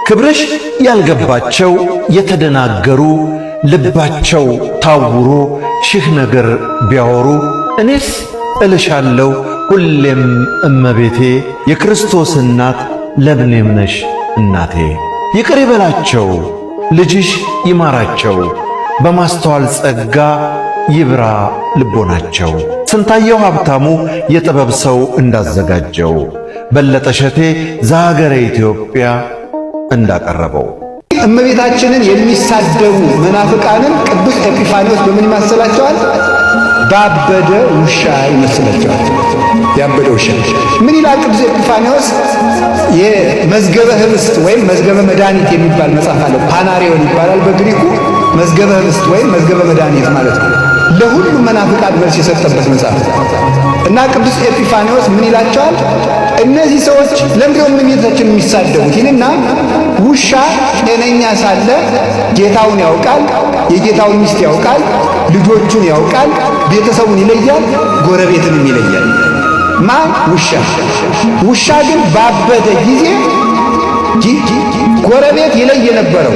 ክብርሽ ያልገባቸው የተደናገሩ ልባቸው ታውሮ ሺህ ነገር ቢያወሩ እኔስ እልሻለሁ ሁሌም እመቤቴ የክርስቶስ እናት ለምኔም ነሽ እናቴ። ይቅር ይበላቸው ልጅሽ ይማራቸው በማስተዋል ጸጋ ይብራ ልቦናቸው። ስንታየው ሀብታሙ የጥበብ ሰው እንዳዘጋጀው በለጠ ሸቴ ዘሀገረ ኢትዮጵያ እንዳቀረበው እመቤታችንን የሚሳደቡ መናፍቃንን ቅዱስ ኤጲፋንዮስ በምን ይመስላቸዋል? ባበደ ውሻ ይመስላቸዋል። ያበደ ውሻ ምን ይላል ቅዱስ ኤጲፋንዮስ? የመዝገበ ህብስት ወይም መዝገበ መድኃኒት የሚባል መጽሐፍ አለ። ፓናሪዮን ይባላል በግሪኩ። መዝገበ ህብስት ወይም መዝገበ መድኃኒት ማለት ነው። ለሁሉም መናፍቃን መልስ የሰጠበት መጽሐፍ እና ቅዱስ ኤጲፋንዮስ ምን ይላቸዋል? እነዚህ ሰዎች ለምንድነው እመቤታችንን የሚሳደቡት ይልና ውሻ ጤነኛ ሳለ ጌታውን ያውቃል፣ የጌታውን ሚስት ያውቃል፣ ልጆቹን ያውቃል፣ ቤተሰቡን ይለያል፣ ጎረቤትንም ይለያል። ውሻ ግን ባበደ ጊዜ ጎረቤት ይለይ የነበረው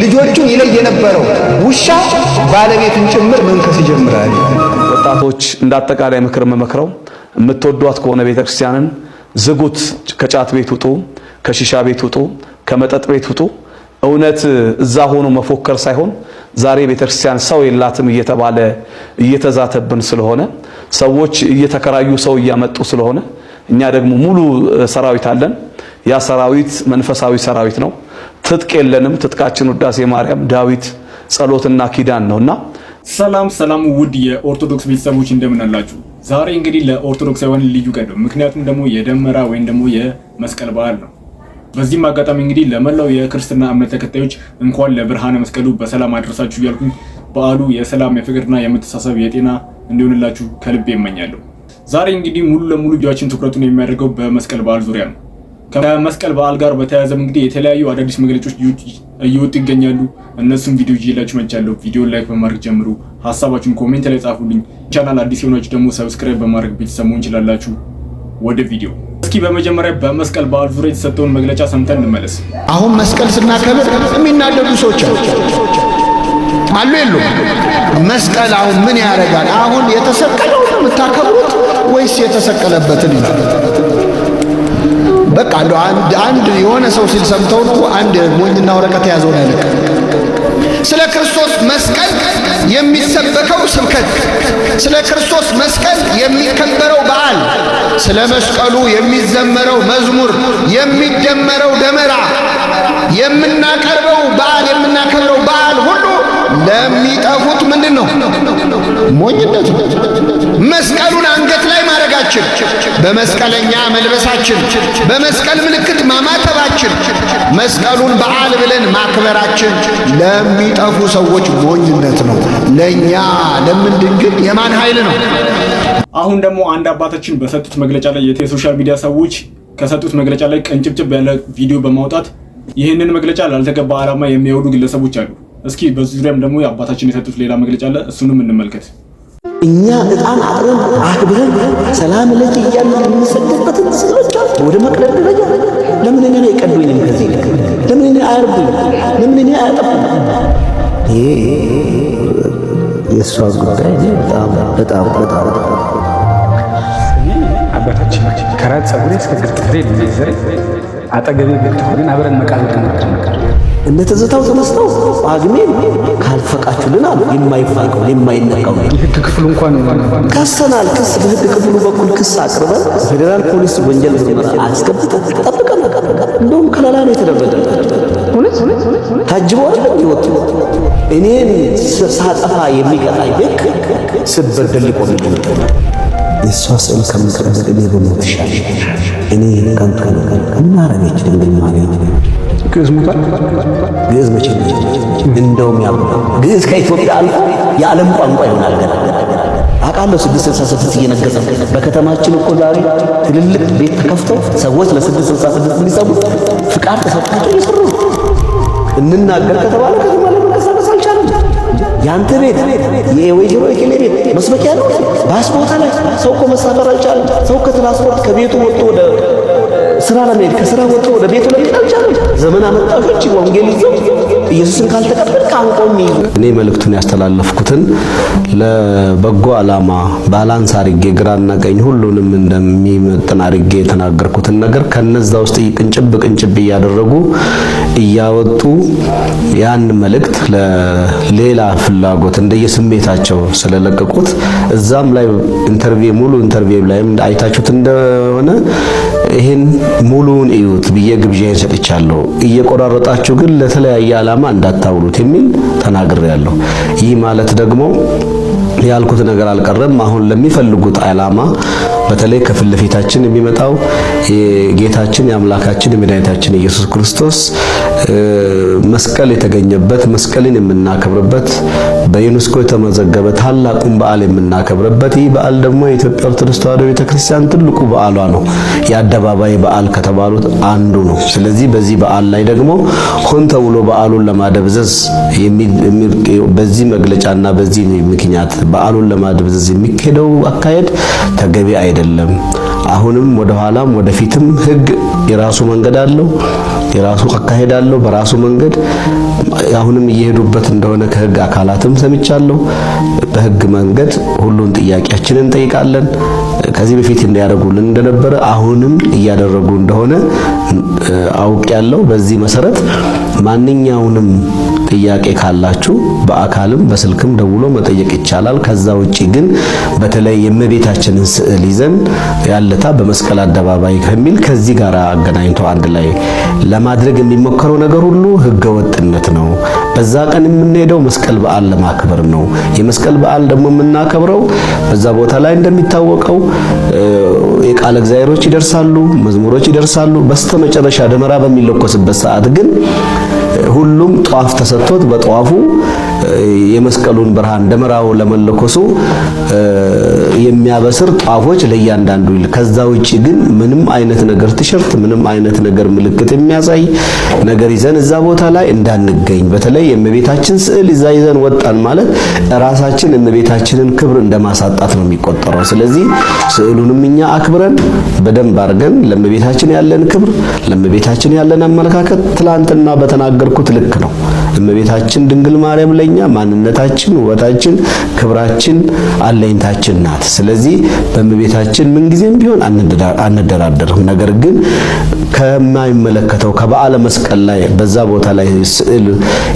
ልጆቹን ይለይ የነበረው ውሻ ባለቤቱን ጭምር መንከስ ይጀምራል። ወጣቶች እንዳጠቃላይ ምክር መመክረው የምትወዷት ከሆነ ቤተክርስቲያንን ዝጉት። ከጫት ቤት ውጡ፣ ከሺሻ ቤት ውጡ፣ ከመጠጥ ቤት ውጡ። እውነት እዛ ሆኖ መፎከር ሳይሆን ዛሬ ቤተክርስቲያን ሰው የላትም እየተባለ እየተዛተብን ስለሆነ ሰዎች እየተከራዩ ሰው እያመጡ ስለሆነ እኛ ደግሞ ሙሉ ሰራዊት አለን። ያ ሰራዊት መንፈሳዊ ሰራዊት ነው። ትጥቅ የለንም። ትጥቃችን ውዳሴ ማርያም፣ ዳዊት፣ ጸሎትና ኪዳን ነውና ሰላም ውድ የኦርቶዶክስ ቤተሰቦች እንደምን አላችሁ? ዛሬ እንግዲህ ለኦርቶዶክሳውያን ልዩ ቀን ነው። ምክንያቱም ደግሞ የደመራ ወይም ደግሞ የመስቀል በዓል ነው። በዚህም አጋጣሚ እንግዲህ ለመላው የክርስትና እምነት ተከታዮች እንኳን ለብርሃነ መስቀሉ በሰላም አድረሳችሁ እያልኩኝ በዓሉ የሰላም የፍቅርና የመተሳሰብ የጤና እንዲሆንላችሁ ከልቤ እመኛለሁ። ዛሬ እንግዲህ ሙሉ ለሙሉ ቪዲዮአችን ትኩረቱን የሚያደርገው በመስቀል በዓል ዙሪያ ነው። ከመስቀል በዓል ጋር በተያያዘ እንግዲህ የተለያዩ አዳዲስ መግለጫዎች እየወጡ ይገኛሉ። እነሱም ቪዲዮ ይዤላችሁ መጥቻለሁ። ቪዲዮን ላይክ በማድረግ ጀምሩ። ሐሳባችሁን ኮሜንት ላይ ጻፉልኝ። ቻናል አዲስ የሆናችሁ ደግሞ ሰብስክራይብ በማድረግ ቤተሰብ መሆን ይችላላችሁ። ወደ ቪዲዮ እስኪ በመጀመሪያ በመስቀል በዓል ዙሪያ የተሰጠውን መግለጫ ሰምተን እንመለስ። አሁን መስቀል ስናከብር የሚናደዱ ሰዎች አሉ የሉም? መስቀል አሁን ምን ያደርጋል? አሁን የተሰቀለው ነው የምታከብሩት ወይስ የተሰቀለበትን? በቃ አንድ የሆነ ሰው ሲል ሰምተው ነው አንድ ሞኝና ወረቀት ያዘው ነው ያለቀ። ስለ ክርስቶስ መስቀል የሚሰበከው ስብከት፣ ስለ ክርስቶስ መስቀል የሚከበረው በዓል፣ ስለ መስቀሉ የሚዘመረው መዝሙር፣ የሚደመረው ደመራ፣ የምናቀርበው በዓል፣ የምናከብረው በዓል ሁሉ ለሚጠፉት ምንድነው? ሞኝነት። መስቀሉን አንገት ላይ ማድረጋችን፣ በመስቀለኛ መልበሳችን፣ በመስቀል ምልክት ማማተባችን፣ መስቀሉን በዓል ብለን ማክበራችን ለሚጠፉ ሰዎች ሞኝነት ነው። ለኛ ለምንድን ግን የማን ኃይል ነው? አሁን ደግሞ አንድ አባታችን በሰጡት መግለጫ ላይ የሶሻል ሚዲያ ሰዎች ከሰጡት መግለጫ ላይ ቀንጭብጭብ ያለ ቪዲዮ በማውጣት ይህንን መግለጫ ላልተገባ ዓላማ የሚያውሉ ግለሰቦች አሉ። እስኪ በዚህ ዙሪያም ደግሞ አባታችን የሰጡት ሌላ መግለጫ አለ፣ እሱንም እንመልከት። እኛ ዕጣን አጥረን አክብረን ሰላም ለኪ እያልን የምንሰግድበትን ስሎች ወደ መቅረብ ደረጃ ለምን እኔ አይቀዱኝም? ከዚህ ለምን እኔ አያርቡኝ? ለምን እኔ አያጠፉኝ? ይሄ የእሷ ጉዳይ በጣም አባታችን ከራስ ፀጉሬ እስከ እግር ጥፍሬ ዘሬ አጠገቤ ብትሆን አብረን መቃብር ነበር። እነ ትዝታው ተነስተው ጳጉሜን ካልፈቃችሁልን አሉ። የማይፋቀው የማይነቃው የህግ ክፍሉ እንኳን ከሰናል። ክስ በህግ ክፍሉ በኩል ክስ አቅርበን ፌደራል ፖሊስ ወንጀል ምርመራ አስገብተን ጠብቀን እንደውም ከለላ ነው የተደረገ። ታጅበው ይወጡ እኔን ሳጠፋ የሚቀጣኝ ህግ ስበር ደልቆ ነው። የሷ ስም ከምቀበል እኔ በሞት ይሻላል። እኔ ከንቱ ከናረነች እንደማገኝ ግዕዝ ሙታል። ግዕዝ መቼ እንደውም ግዕዝ ከኢትዮጵያ አልፎ የዓለም ቋንቋ ይሆናል። አውቃለሁ 666 እየነገሰ በከተማችን እኮ ዛሬ ትልልቅ ቤት ተከፍተው ሰዎች ለ666 እንዲሰሩ ፍቃድ ተሰጥቷቸው እየሰሩ እንናገር ከተባለ ከተማ ላይ መንቀሳቀስ አልቻለም። ያንተ ቤት የወይጀሮ የኬሌ ቤት መስበኪያ ነው። ባስ ቦታ ላይ ሰው እኮ መሳፈር አልቻለም። ሰው ከትራንስፖርት ከቤቱ ወጥቶ ወደ ስራ ለመሄድ ከስራ ወጥቶ ወደ ቤቱ ለመሄድ አልቻለም። ዘመን አመጣሾች ወንጌል ይዘው ኢየሱስን ካልተቀበልክ አንቆም ይዙ። እኔ መልእክቱን ያስተላለፍኩትን ለበጎ ዓላማ ባላንስ አድርጌ ግራና ቀኝ ሁሉንም እንደሚመጥን አድርጌ የተናገርኩትን ነገር ከነዛ ውስጥ ቅንጭብ እያደረጉ እያወጡ ያን መልእክት ለሌላ ፍላጎት እንደየስሜታቸው ስለለቀቁት እዛም ላይ ሙሉ ኢንተርቪው ላይ አይታችሁት እንደሆነ ይሄን ሙሉውን እዩት ብዬ ግብዣዬን ሰጥቻለሁ። እየቆራረጣችሁ ግን ለተለያየ ዓላማ እንዳታውሉት የሚል ተናግሬያለሁ። ይህ ማለት ደግሞ ያልኩት ነገር አልቀረም። አሁን ለሚፈልጉት ዓላማ በተለይ ከፊት ለፊታችን የሚመጣው የጌታችን የአምላካችን የመድኃኒታችን ኢየሱስ ክርስቶስ መስቀል የተገኘበት መስቀልን የምናከብርበት በዩኔስኮ የተመዘገበ ታላቁን በዓል የምናከብርበት ይህ በዓል ደግሞ የኢትዮጵያ ኦርቶዶክስ ተዋሕዶ ቤተክርስቲያን ትልቁ በዓሏ ነው። የአደባባይ በዓል ከተባሉት አንዱ ነው። ስለዚህ በዚህ በዓል ላይ ደግሞ ሆን ተብሎ በዓሉን ለማደብዘዝ በዚህ መግለጫና በዚህ ምክንያት በዓሉን ለማደብዘዝ የሚካሄደው አካሄድ ተገቢ አይደለም። አሁንም ወደ ኋላም ወደፊትም ሕግ የራሱ መንገድ አለው፣ የራሱ አካሄድ አለው። በራሱ መንገድ አሁንም እየሄዱበት እንደሆነ ከሕግ አካላትም ሰምቻለሁ። በሕግ መንገድ ሁሉን ጥያቄያችንን እንጠይቃለን። ከዚህ በፊት እንዲያደርጉልን እንደነበረ አሁንም እያደረጉ እንደሆነ አውቄያለሁ። በዚህ መሰረት ማንኛውንም ጥያቄ ካላችሁ በአካልም በስልክም ደውሎ መጠየቅ ይቻላል። ከዛ ውጪ ግን በተለይ የእመቤታችንን ስዕል ይዘን ያለታ በመስቀል አደባባይ ከሚል ከዚህ ጋር አገናኝቶ አንድ ላይ ለማድረግ የሚሞከረው ነገር ሁሉ ህገወጥነት ነው። በዛ ቀን የምንሄደው መስቀል በዓል ለማክበር ነው። የመስቀል በዓል ደግሞ የምናከብረው በዛ ቦታ ላይ እንደሚታወቀው የቃለ እግዚአብሔሮች ይደርሳሉ፣ መዝሙሮች ይደርሳሉ። በስተመጨረሻ ደመራ በሚለኮስበት ሰዓት ግን ሁሉም ጧፍ ተሰጥቶት በጧፉ የመስቀሉን ብርሃን ደመራው ለመለኮሱ የሚያበስር ጧፎች ለእያንዳንዱ ከዛ ውጪ ግን ምንም አይነት ነገር ቲሸርት ምንም አይነት ነገር ምልክት የሚያሳይ ነገር ይዘን እዛ ቦታ ላይ እንዳንገኝ። በተለይ የእመቤታችን ስዕል ይዘን ወጣን ማለት ራሳችን የእመቤታችንን ክብር እንደማሳጣት ነው የሚቆጠረው። ስለዚህ ስዕሉንም እኛ አክብረን በደንብ አድርገን ለእመቤታችን ያለን ክብር ለእመቤታችን ያለን አመለካከት ትላንትና በተናገርኩት ልክ ነው። እመቤታችን ድንግል ማርያም ለኛ ማንነታችን፣ ውበታችን፣ ክብራችን፣ አለኝታችን ናት። ስለዚህ በእመቤታችን ምንጊዜም ቢሆን አንደራደርም። ነገር ግን ከማይመለከተው ከበዓለ መስቀል ላይ በዛ ቦታ ላይ ስዕል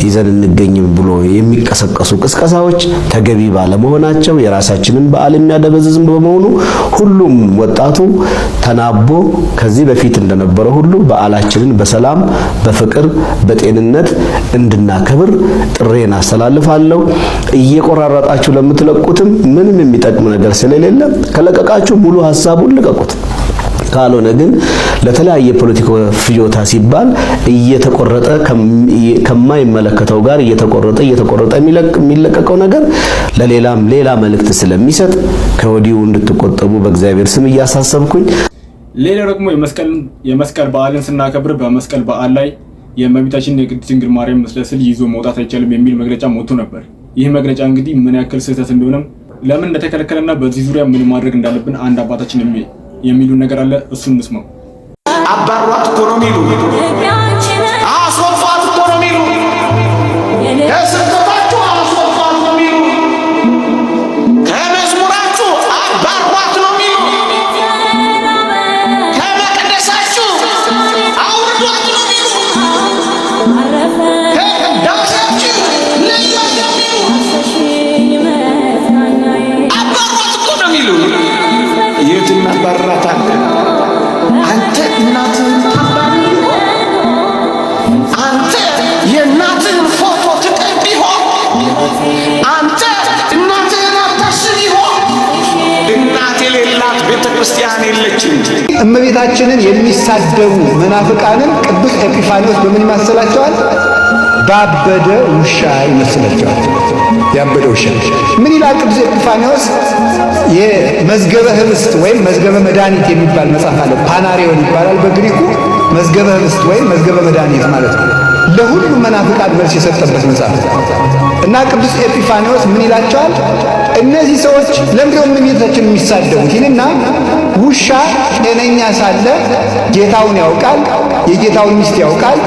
ይዘን እንገኝም ብሎ የሚቀሰቀሱ ቅስቀሳዎች ተገቢ ባለመሆናቸው የራሳችንን በዓል የሚያደበዝዝ በመሆኑ ሁሉም ወጣቱ ተናቦ ከዚህ በፊት እንደነበረ ሁሉ በዓላችንን በሰላም በፍቅር በጤንነት እንድናከብር ጥሬን አስተላልፋለሁ። እየቆራረጣችሁ ለምትለቁትም ምንም የሚጠቅም ነገር ስለሌለ ከለቀቃችሁ ሙሉ ሐሳቡን ልቀቁት። ካልሆነ ግን ለተለያየ ፖለቲካ ፍጆታ ሲባል እየተቆረጠ ከማይመለከተው ጋር እየተቆረጠ የሚለቀቀው ነገር ሌላ መልእክት ስለሚሰጥ ከወዲሁ እንድትቆጠቡ በእግዚአብሔር ስም እያሳሰብኩኝ። ሌላ ደግሞ የመስቀል በዓልን ስናከብር በመስቀል በዓል ላይ የእመቤታችን የቅድስት ድንግል ማርያም ምስለ ስዕል ይዞ መውጣት አይቻልም የሚል መግለጫ ወጥቶ ነበር። ይህ መግለጫ እንግዲህ ምን ያክል ስህተት እንደሆነም ለምን እንደተከለከለና በዚህ ዙሪያ ምን ማድረግ እንዳለብን አንድ አባታችን የሚሉ ነገር አለ። እሱን እንስማው። አባሯት እኮ ነው የሚሉ አስወጧት እኮ ነው የሚሉ ከስህተታችሁ አስወጧት ነው የሚሉ ከመዝሙራችሁ አባሯት ነው የሚሉ ከመቅደሳችሁ አውርዷት ነው የሚሉ ከቅዳሴያችሁ ለዩት ነው የሚሉ አባሯት እኮ ነው የሚሉ የት እናባርራታለን? አንተ እናትህን ታባሪ አንተ የእናትህን ፎቶ ትቀድ ቢሆን አንተ እናትህን አታስብ ቢሆን እናት የሌላት ቤተ ክርስቲያን የለችም። እመቤታችንን የሚሳደቡ መናፍቃንን ቅዱስ ኤጲፋንዮስ በምን ይመስላቸዋል? ባበደ ውሻ ይመስላቸዋል። ያበደ ውሻ ምን ይላል ቅዱስ ኤጲፋንዮስ? የመዝገበ ህብስት ወይም መዝገበ መድኃኒት የሚባል መጽሐፍ አለ። ፓናሪዮን ይባላል በግሪኩ። መዝገበ ህብስት ወይም መዝገበ መድኃኒት ማለት ነው። ለሁሉም መናፍቃን መልስ የሰጠበት መጽሐፍ እና ቅዱስ ኤጲፋንዮስ ምን ይላቸዋል? እነዚህ ሰዎች ለምንድነው እመቤታችንን የሚሳደቡት ይልና ውሻ ጤነኛ ሳለ ጌታውን ያውቃል፣ የጌታውን ሚስት ያውቃል፣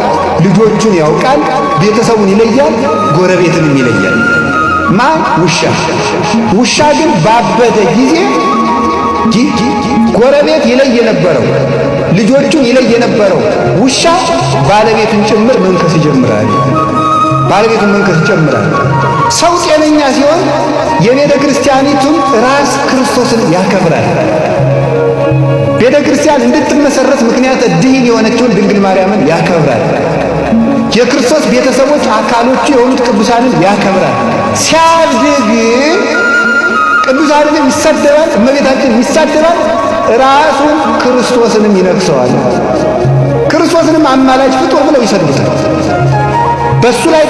ልጆቹን ያውቃል፣ ቤተሰቡን ይለያል፣ ጎረቤትንም ይለያል። ማን? ውሻ። ውሻ ግን ባበደ ጊዜ ጎረቤት ይለይ የነበረው ልጆቹን ይለይ የነበረው ውሻ ባለቤቱን ጭምር መንከስ ይጀምራል። ባለቤቱን መንከስ ይጀምራል። ሰው ጤነኛ ሲሆን የቤተ ክርስቲያኒቱን ራስ ክርስቶስን ያከብራል። ቤተ ክርስቲያን እንድትመሰረት ምክንያት ድህን የሆነችውን ድንግል ማርያምን ያከብራል። የክርስቶስ ቤተሰቦች አካሎቹ የሆኑት ቅዱሳንን ያከብራል። ሲያድግ ቅዱሳንን ይሳደባል፣ እመቤታችን ይሳደባል፣ ራሱን ክርስቶስንም ይነክሰዋል። ክርስቶስንም አማላጅ ፍጡር ብለው ይሰድቡታል። በእሷ ላይ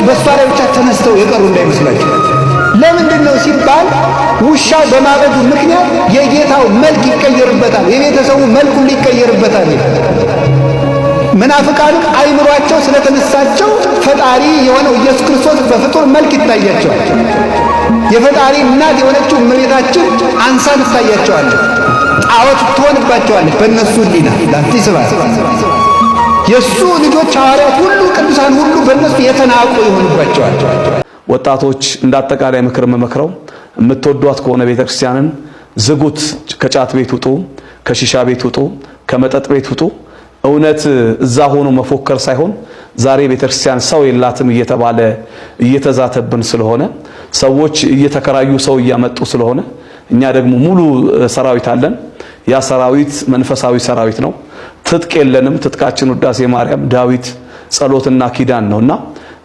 ብቻ ተነስተው የቀሩ እንዳይመስላችሁ። ለምንድን ነው ሲባል ውሻ በማበዱ ምክንያት የጌታው መልክ ይቀየርበታል፣ የቤተሰቡ መልኩ ይቀየርበታል። መናፍቃንም አይምሯቸው ስለተነሳቸው ፈጣሪ የሆነው ኢየሱስ ክርስቶስ በፍጡር መልክ ይታያቸዋል። የፈጣሪ እናት የሆነችው እመቤታችን አንሳ ትታያቸዋለች። ጣዖት ትሆንባቸዋለች። በእነሱ ሕሊና ላንቲ ስባት የእሱ ልጆች ሐዋርያት ሁሉ ቅዱሳን ሁሉ በእነሱ የተናቁ ይሆኑባቸዋል። ወጣቶች እንዳጠቃላይ ምክር መመክረው የምትወዷት ከሆነ ቤተክርስቲያንን ዝጉት። ከጫት ቤት ውጡ፣ ከሺሻ ቤት ውጡ፣ ከመጠጥ ቤት ውጡ። እውነት እዛ ሆኖ መፎከር ሳይሆን ዛሬ ቤተክርስቲያን ሰው የላትም እየተባለ እየተዛተብን ስለሆነ ሰዎች እየተከራዩ ሰው እያመጡ ስለሆነ እኛ ደግሞ ሙሉ ሰራዊት አለን። ያ ሰራዊት መንፈሳዊ ሰራዊት ነው። ትጥቅ የለንም። ትጥቃችን ውዳሴ ማርያም፣ ዳዊት፣ ጸሎትና ኪዳን ነውና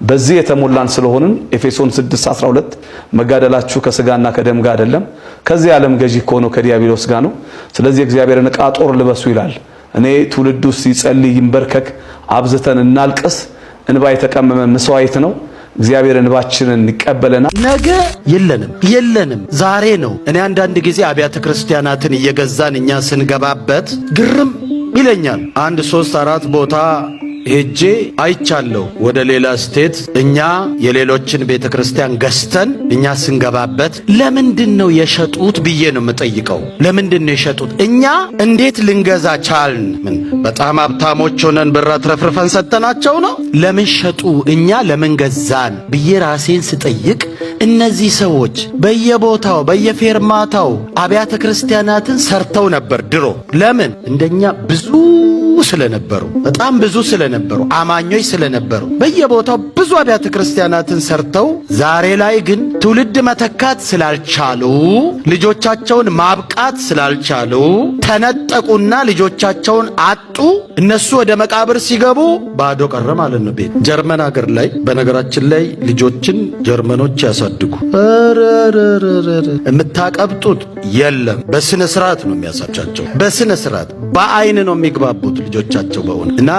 በዚህ የተሞላን ስለሆንን ኤፌሶን 6:12 መጋደላችሁ ከስጋና ከደም ጋር አይደለም ከዚህ ዓለም ገዢ ከሆነው ከዲያብሎስ ጋር ነው። ስለዚህ እግዚአብሔርን ዕቃ ጦር ልበሱ ይላል። እኔ ትውልዱ ሲጸልይ ይንበርከክ፣ አብዝተን እናልቅስ። እንባ የተቀመመ መስዋዕት ነው። እግዚአብሔር እንባችንን ይቀበለናል። ነገ የለንም ዛሬ ነው። እኔ አንዳንድ ጊዜ አብያተ ክርስቲያናትን እየገዛን እኛ ስንገባበት ግርም ይለኛል። 1 3 4 ቦታ ሄጄ አይቻለሁ። ወደ ሌላ ስቴት እኛ የሌሎችን ቤተ ክርስቲያን ገዝተን እኛ ስንገባበት ለምንድን ነው የሸጡት ብዬ ነው የምጠይቀው። ለምንድን ነው የሸጡት? እኛ እንዴት ልንገዛ ቻልን? ምን በጣም ሀብታሞች ሆነን ብር አትረፍርፈን ሰጠናቸው ነው? ለምን ሸጡ? እኛ ለምን ገዛን ብዬ ራሴን ስጠይቅ እነዚህ ሰዎች በየቦታው በየፌርማታው አብያተ ክርስቲያናትን ሰርተው ነበር ድሮ። ለምን? እንደኛ ብዙ ስለነበሩ፣ በጣም ብዙ ስለነበሩ፣ አማኞች ስለነበሩ በየቦታው ብዙ አብያተ ክርስቲያናትን ሰርተው ዛሬ ላይ ግን ትውልድ መተካት ስላልቻሉ፣ ልጆቻቸውን ማብቃት ስላልቻሉ ተነጠቁና ልጆቻቸውን አጡ። እነሱ ወደ መቃብር ሲገቡ ባዶ ቀረ ማለት ነው ቤት። ጀርመን ሀገር ላይ በነገራችን ላይ ልጆችን ጀርመኖች ያሳድጉ የምታቀብጡት የለም። በስነ ስርዓት ነው የሚያሳቻቸው። በስነ ስርዓት በአይን ነው የሚግባቡት ልጆቻቸው በሆነ እና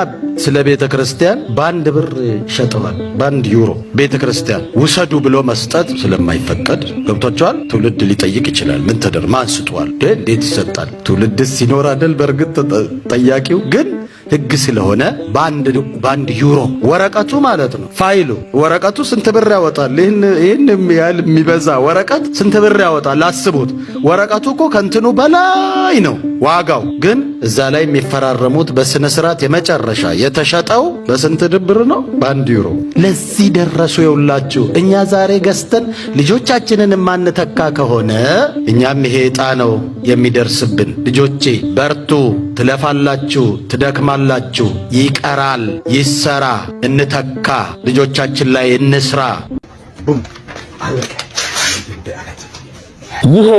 ስለ ቤተ ክርስቲያን በአንድ ብር ሸጠዋል። በአንድ ዩሮ ቤተ ክርስቲያን ውሰዱ ብሎ መስጠት ስለማይፈቀድ ገብቷቸዋል። ትውልድ ሊጠይቅ ይችላል። ምን ተደር ማን ስጧል? እንዴት ይሰጣል? ትውልድ ሲኖር አይደል በእርግጥ ጠያቂው ግን ሕግ ስለሆነ በአንድ ዩሮ ወረቀቱ ማለት ነው። ፋይሉ ወረቀቱ ስንት ብር ያወጣል? ይህን ያህል የሚበዛ ወረቀት ስንት ብር ያወጣል? አስቡት። ወረቀቱ እኮ ከእንትኑ በላይ ነው ዋጋው። ግን እዛ ላይ የሚፈራረሙት በስነ ስርዓት የመጨረሻ የተሸጠው በስንት ብር ነው? በአንድ ዩሮ። ለዚህ ደረሱ። የውላችሁ እኛ ዛሬ ገዝተን ልጆቻችንን የማንተካ ከሆነ እኛም ይሄ ዕጣ ነው የሚደርስብን። ልጆቼ በርቱ፣ ትለፋላችሁ፣ ትደክማላችሁ፣ ይቀራል፣ ይሰራ፣ እንተካ፣ ልጆቻችን ላይ እንስራ። ይሄ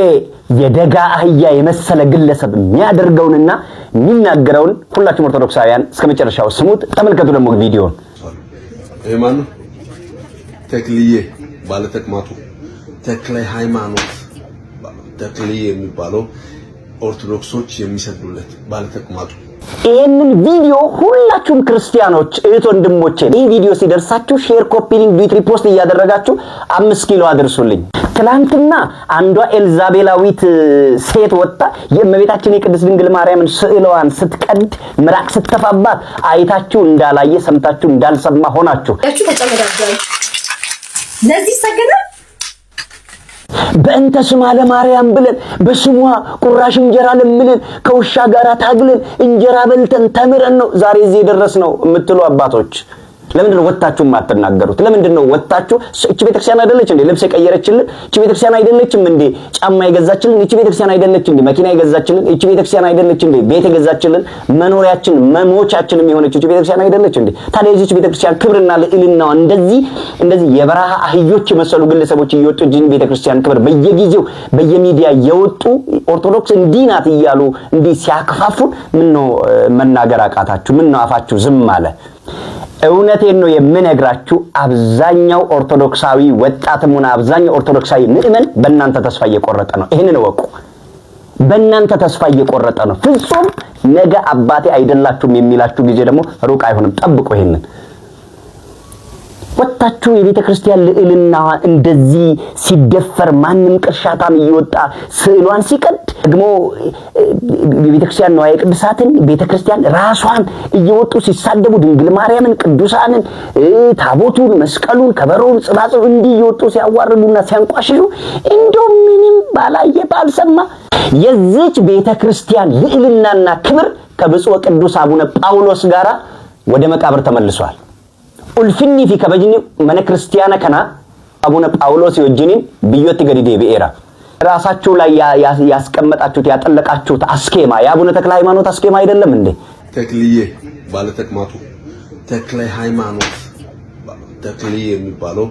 የደጋ አህያ የመሰለ ግለሰብ የሚያደርገውንና የሚናገረውን ሁላችሁም ኦርቶዶክሳውያን እስከ መጨረሻው ስሙት፣ ተመልከቱ። ደግሞ ቪዲዮውን ማን ተክልዬ ባለተቅማጡ ተክለ ሃይማኖት ተክልዬ የሚባለው ኦርቶዶክሶች የሚሰግዱለት ባለተቅማጡ ይህንን ቪዲዮ ሁላችሁም ክርስቲያኖች እህት ወንድሞቼ ይህ ቪዲዮ ሲደርሳችሁ ሼር፣ ኮፒ ሊንክ፣ ዱት ሪፖስት እያደረጋችሁ 5 ኪሎ አድርሱልኝ። ትላንትና አንዷ ኤልዛቤላዊት ሴት ወጣ የእመቤታችን የቅድስት ድንግል ማርያምን ስዕሏን ስትቀድ ምራቅ ስትተፋባት አይታችሁ እንዳላየ ሰምታችሁ እንዳልሰማ ሆናችሁ ተጨመዳችሁ። ለዚህ ሰገደ በእንተ ስማ ለማርያም ብለን በስሟ ቁራሽ እንጀራ ለምንን ከውሻ ጋር ታግለን እንጀራ በልተን ተምረን ነው ዛሬ እዚህ የደረስነው የምትሉ አባቶች ለምንድን ነው ወጣችሁ ማትናገሩት? ለምንድን ነው ወጣችሁ? እቺ ቤተክርስቲያን አይደለች እንዴ ልብስ የቀየረችልን? እቺ ቤተክርስቲያን አይደለችም እንዴ ጫማ የገዛችልን? እቺ ቤተክርስቲያን አይደለች እንዴ መኪና የገዛችልን? እቺ ቤተክርስቲያን አይደለች እንዴ ቤት የገዛችልን? መኖሪያችን መሞቻችን የሚሆነች እቺ ቤተክርስቲያን አይደለች እንዴ? ታዲያ እቺ ቤተክርስቲያን ክብርና ልዕልናዋ እንደዚህ የበረሃ አህዮች የመሰሉ ግለሰቦች እየወጡ እቺን ቤተክርስቲያን ክብር በየጊዜው በየሚዲያ እየወጡ ኦርቶዶክስ እንዲህ ናት እያሉ እንዲህ ሲያከፋፉን ምን ነው መናገር አቃታችሁ? ምን ነው አፋችሁ ዝም አለ? እውነቴን ነው የምነግራችሁ አብዛኛው ኦርቶዶክሳዊ ወጣትም ሆነ አብዛኛው ኦርቶዶክሳዊ ምእመን በእናንተ ተስፋ እየቆረጠ ነው። ይሄንን ወቁ። በእናንተ ተስፋ እየቆረጠ ነው። ፍጹም ነገ አባቴ አይደላችሁም የሚላችሁ ጊዜ ደግሞ ሩቅ አይሆንም። ጠብቁ። ይሄንን ወጣችሁ የቤተ ክርስቲያን ልዕልና እንደዚህ ሲደፈር ማንም ቅርሻታም እየወጣ ስዕሏን ሲቀድ ደግሞ የቤተ ክርስቲያን ነው የቅድሳትን ቤተ ክርስቲያን ራሷን እየወጡ ሲሳደቡ ድንግል ማርያምን ቅዱሳንን ታቦቱን መስቀሉን ከበሮውን ጽባጽው እንዲህ እየወጡ ሲያዋርዱና ሲያንቋሽሹ እንደው ምንም ባላየ ባልሰማ የዚች ቤተ ክርስቲያን ልዕልናና ክብር ከብፁዕ ቅዱስ አቡነ ጳውሎስ ጋራ ወደ መቃብር ተመልሷል። ኡልፍኒ ፊ ከበጅኒ መነ ክርስቲያና ከና አቡነ ጳውሎስ ወጅኒን ብዮት ገዲዴ በኤራ ራሳችሁ ላይ ያስቀመጣችሁት ያጠለቃችሁት አስኬማ የአቡነ ተክለ ሃይማኖት አስኬማ አይደለም እንዴ? ተክልዬ ባለ ተቅማጡ ተክለ ሃይማኖት ተክልዬ የሚባለው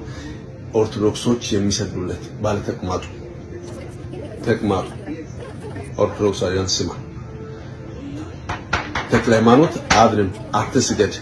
ኦርቶዶክሶች የሚሰግዱለት ባለ ተቅማጡ ኦርቶዶክሳውያን ስማ ተክለ ሃይማኖት አድርም አትስገድ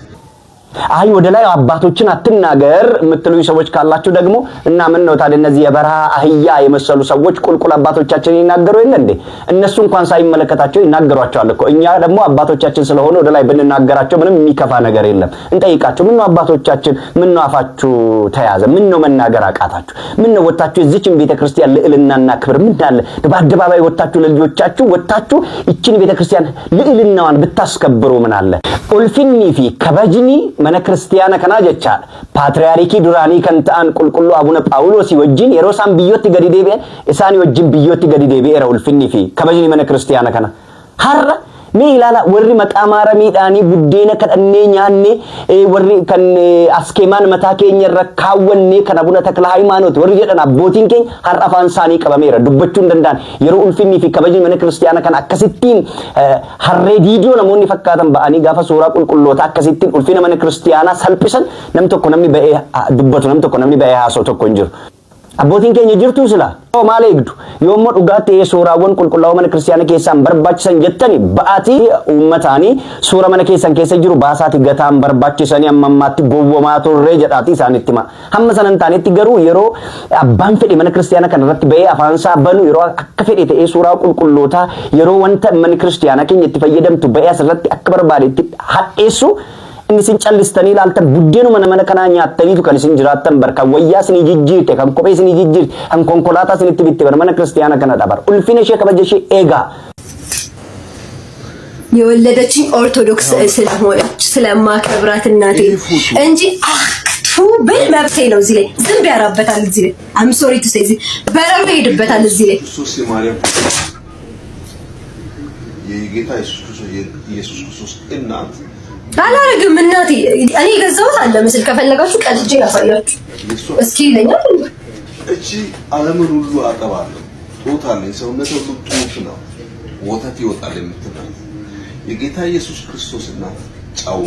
አይ ወደ ላይ አባቶችን አትናገር የምትሉኝ ሰዎች ካላችሁ ደግሞ እና ምን ነው ታዲያ እነዚህ የበረሃ አህያ የመሰሉ ሰዎች ቁልቁል አባቶቻችን ይናገሩ የለ እንዴ? እነሱ እንኳን ሳይመለከታቸው ይናገሯቸዋል እኮ። እኛ ደግሞ አባቶቻችን ስለሆነ ወደ ላይ ብንናገራቸው ምንም የሚከፋ ነገር የለም። እንጠይቃቸው ምን ነው አባቶቻችን ምን ነው አፋችሁ ተያዘ? ምን ነው መናገር አቃታችሁ? ምን ነው ወጣችሁ እዚህችን ቤተክርስቲያን ልዕልናና ክብር ምን አለ በአደባባይ ወጣችሁ ለልጆቻችሁ ወጣችሁ እቺን ቤተክርስቲያን ልዕልናዋን ብታስከብሩ ምን አለ? ኡልፊኒ ፊ ከበጅኒ መነ ክርስቲያና ከና ጀቻ ፓትርያርኪ ዱራኒ ከንታን ቁልቁሉ አቡነ ጳውሎስ ወጅን የሮሳን ብዮት ገዲዴ ኢሳኒ ወጅን ብዮት ገዲዴ በኤራ ኡልፊኒ ፊ ከበጅኒ መነ ክርስቲያና ከና ሀራ ሜ ኢላላ ወሪ መቃማረ ሚዳኒ ቡዴነ ከደኔ ኛኔ ወሪ ከን አስኬማን መታከኝ ረካወኔ ከናቡነ ተክለ ሃይማኖት ወሪ ጀደና ቦቲን ከኝ ሀራፋን ሳኒ ቀበሜረ ዱበቹ እንደንዳን የሩ ኡልፊኒ ፊ ከበጅኒ መነ ክርስቲያና ከና አከሲቲን ሀሬ ዲዲዮ ነሞኒ ፈካተን ባኒ ጋፋ ሱራ ቁልቁሎታ አከሲቲን ኡልፊነ መነ ክርስቲያና ሰልጵሰን ነምቶኮ ነሚ በኤ ዱበቱ ነምቶኮ ነሚ በኤ ሃሶ ቶኮ እንጅሩ አቦቲን ከኝ ጅርቱ ስላ ማለግዱ yoommo dhugaatti suuraawwan qulqullaa'oo mana kiristaanaa keessaan barbaachisan jettani ba'aati ummataani suura mana keessan keessa jiru baasaati gataan barbaachisanii ammammaatti gowwomaa turre jedhaati isaanitti ma hamma sanan taanetti garuu yeroo abbaan fedhe mana kiristaanaa kanarratti ba'ee afaansaa banu yeroo akka fedhe ta'ee suuraa qulqullootaa yeroo wanta mana kiristaanaa keenya itti fayyadamtu ba'ee asirratti akka barbaadetti hadheessu inni sin callistanii ilaaltan buddeenu mana kanaa nyaattaniitu kan isin jiraattan barka wayyaa isin jijjiirte kan kophee isin jijjiirte kan konkolaataa isin itti bitte mana ክርስቲያና kana dabar ulfina ishee kabajashi eega የወለደችኝ ኦርቶዶክስ ስለሆነች ስለማከብራት እናቴ እንጂ አክቱ ብል መብቴ ነው። እዚህ ላይ ዝም ያራበታል። እዚህ ላይ አም ሶሪ ቱ ሴይ በረሮ ይሄድበታል። እዚህ ላይ የጌታ ኢየሱስ ክርስቶስ እናት አላረግም እናቴ እኔ ገዛሁት አለ ምስል ከፈለጋችሁ ቀልጄ ያሳያችሁ እስኪ ይለኛል። እቺ ዓለምን ሁሉ አጠባለሁ ጦታለኝ ሰውነቴ ሁሉ ጦት ነው ወተት ይወጣል የምትባል የጌታ ኢየሱስ ክርስቶስ እናት ጨዋ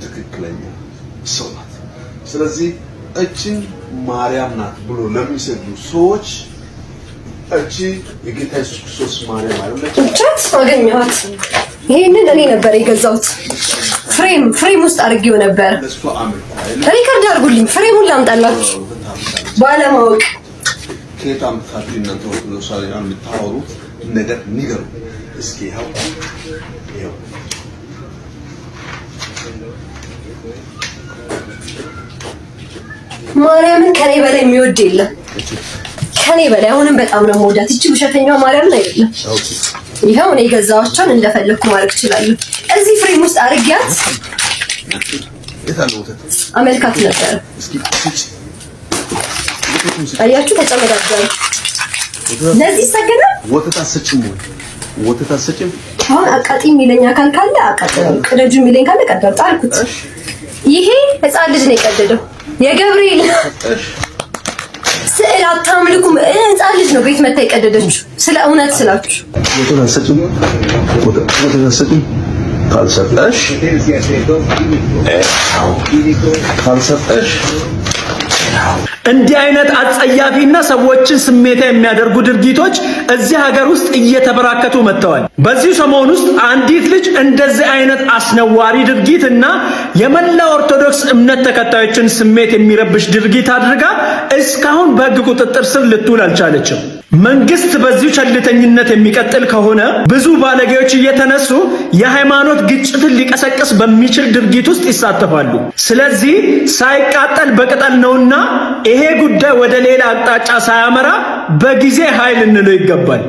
ትክክለኛ ሰው ናት። ስለዚህ እቺን ማርያም ናት ብሎ ለሚሰግዱ ሰዎች እቺ የጌታ ኢየሱስ ክርስቶስ ማርያም አይደለች። ቻት አገኘኋት። ይሄንን እኔ ነበር የገዛሁት። ፍሬም ውስጥ አድርጌው ነበር። ሪከርድ አድርጉልኝ። ፍሬሙን ላምጣላችሁ። ባለማወቅ ከየት አምጥታችሁ እናንተ ወጥቶሳል የምታወሩት ነገር ንገሩ እስኪ። ይኸው ማርያምን ከኔ በላይ የሚወድ የለም። ከኔ በላይ አሁንም በጣም ነው የምወዳት። እቺ ውሸተኛዋ ማርያምን አይደለም። ይሄው እኔ ገዛዋቸውን እንደፈለኩ ማድረግ እችላለሁ። እዚህ ፍሬም ውስጥ አድርጊያት አመልካት ነበር። አያችሁ ተጨመዳጃል። ለዚህ ሰገደ ወተት አሰጭም ወይ ወተት አሰጭም። አሁን አቃጢ የሚለኝ አካል ካለ አቃጥለው፣ ቅደጁ የሚለኝ ካለ ቀደው ጣልኩት። ይሄ ህፃን ልጅ ነው የቀደደው። የገብርኤል ስዕል አታምልኩም። ህፃን ልጅ ነው ቤት መታ የቀደደችው። ስለ እውነት ስላችሁ ወተት አሰጭም ወተት አሰጭም ካልሰጠሽ እንዲህ አይነት አጸያፊና ሰዎችን ስሜታ የሚያደርጉ ድርጊቶች እዚህ ሀገር ውስጥ እየተበራከቱ መጥተዋል። በዚህ ሰሞን ውስጥ አንዲት ልጅ እንደዚህ አይነት አስነዋሪ ድርጊትና የመላ ኦርቶዶክስ እምነት ተከታዮችን ስሜት የሚረብሽ ድርጊት አድርጋ እስካሁን በሕግ ቁጥጥር ስር ልትውል አልቻለችም። መንግስት በዚህ ቸልተኝነት የሚቀጥል ከሆነ ብዙ ባለጌዎች እየተነሱ የሃይማኖት ግጭትን ሊቀሰቅስ በሚችል ድርጊት ውስጥ ይሳተፋሉ። ስለዚህ ሳይቃጠል በቅጠል ነውና ይሄ ጉዳይ ወደ ሌላ አቅጣጫ ሳያመራ በጊዜ ኃይል እንለው ይገባል።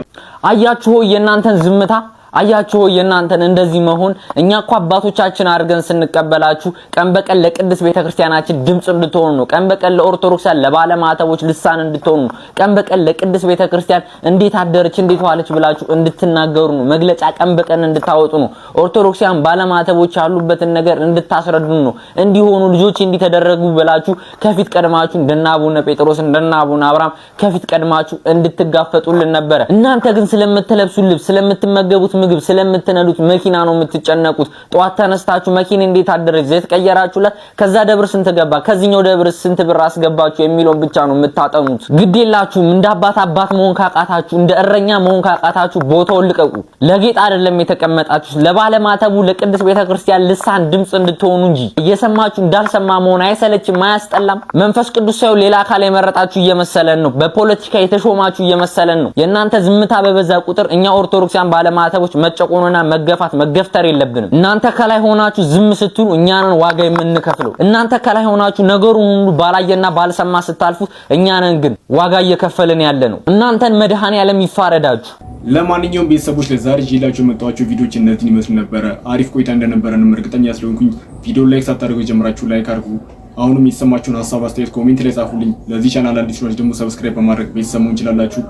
አያችሁ የእናንተን ዝምታ፣ አያችሁ የእናንተን እንደዚህ መሆን። እኛ እኮ አባቶቻችን አድርገን ስንቀበላችሁ ቀን በቀን ለቅድስት ቤተክርስቲያናችን ድምጽ እንድትሆኑ ነው። ቀን በቀን ለኦርቶዶክሳን ለባለማተቦች ልሳን እንድትሆኑ ነው። ቀን በቀን ለቅድስት ቤተክርስቲያን እንዴት አደረች እንዴት ዋለች ብላችሁ እንድትናገሩ ነው። መግለጫ ቀን በቀን እንድታወጡ ነው። ኦርቶዶክሳን ባለማተቦች ያሉበትን ነገር እንድታስረዱ ነው። እንዲሆኑ ልጆች እንዲተደረጉ ብላችሁ ከፊት ቀድማችሁ እንደና አቡነ ጴጥሮስ እንደና አቡነ አብርሃም ከፊት ቀድማችሁ እንድትጋፈጡልን ነበር። እናንተ ግን ስለምትለብሱ ልብስ ስለምትመገቡት ምግብ ስለምትነዱት መኪና ነው የምትጨነቁት። ጧት ተነስታችሁ መኪና እንዴት አደረች ዘይት ቀየራችሁላት፣ ከዛ ደብር ስንት ገባ፣ ከዚህኛው ደብር ስንት ብር አስገባችሁ የሚለውን ብቻ ነው የምታጠኑት። ግድ የላችሁም። እንደ አባት መሆን ካቃታችሁ፣ እንደ እረኛ መሆን ካቃታችሁ ቦታውን ልቀቁ። ለጌጥ አይደለም የተቀመጣችሁ፣ ለባለማተቡ ለቅድስት ቤተክርስቲያን ልሳን ድምጽ እንድትሆኑ እንጂ እየሰማችሁ እንዳልሰማ መሆን አይሰለችም? አያስጠላም? መንፈስ ቅዱስ ሳይሆን ሌላ አካል የመረጣችሁ እየመሰለን ነው። በፖለቲካ የተሾማችሁ እየመሰለን ነው። የእናንተ ዝምታ በበዛ ቁጥር እኛ ኦርቶዶክሳን ባለማተቦች መጨቆንና መገፋት መገፍተር የለብንም። እናንተ ከላይ ሆናችሁ ዝም ስትሉ እኛንን ዋጋ የምንከፍለው። እናንተ ከላይ ሆናችሁ ነገሩን ሁሉ ባላየና ባልሰማ ስታልፉት እኛንን ግን ዋጋ እየከፈልን ያለ ነው። እናንተን መድኃኔዓለም ይፋረዳችሁ። ለማንኛውም ቤተሰቦች ለዛሬ ይላችሁ መጣዋችሁ ቪዲዮዎች እነዚህን ይመስሉ ነበረ። አሪፍ ቆይታ እንደነበረንም እርግጠኛ ስለሆንኩኝ ቪዲዮ ላይክ ሳታደርጉ ጀምራችሁ ላይክ አድርጉ። አሁንም የተሰማችሁን ሀሳብ አስተያየት ኮሜንት ላይ ጻፉልኝ። ለዚህ ቻናል አዲስ ሆናችሁ ደግሞ ሰብስክራይብ በማድረግ ቤተሰብ መሆን ትችላላችሁ።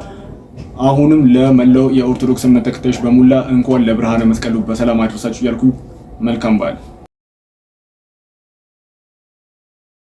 አሁንም ለመላው የኦርቶዶክስ እምነት ተከታዮች በሙላ እንኳን ለብርሃነ መስቀሉ በሰላም አድረሳችሁ እያልኩኝ መልካም በዓል